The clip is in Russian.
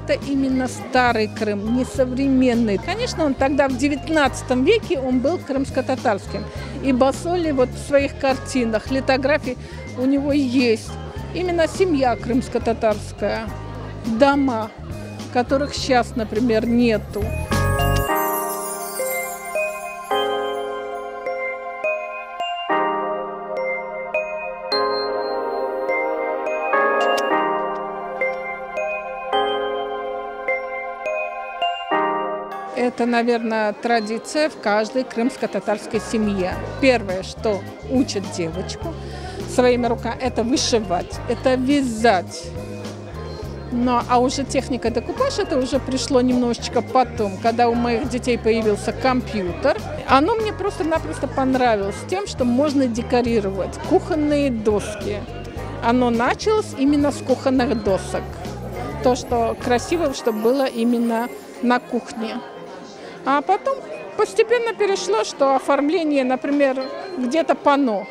это именно старый Крым, не современный. Конечно, он тогда в XIX веке он был крымско-татарским. И Басолий вот в своих картинах, литографии у него есть именно семья крымско-татарская, дома, которых сейчас, например, нету. Это, наверное, традиция в каждой крымско-татарской семье. Первое, что учат девочку своими руками, это вышивать, это вязать. А уже техника декупаж, это уже пришло немножечко потом, когда у моих детей появился компьютер. Оно мне просто-напросто понравилось тем, что можно декорировать кухонные доски. Оно началось именно с кухонных досок. То, что красиво, чтобы было именно на кухне. А потом постепенно перешло, что оформление, например, где-то панно.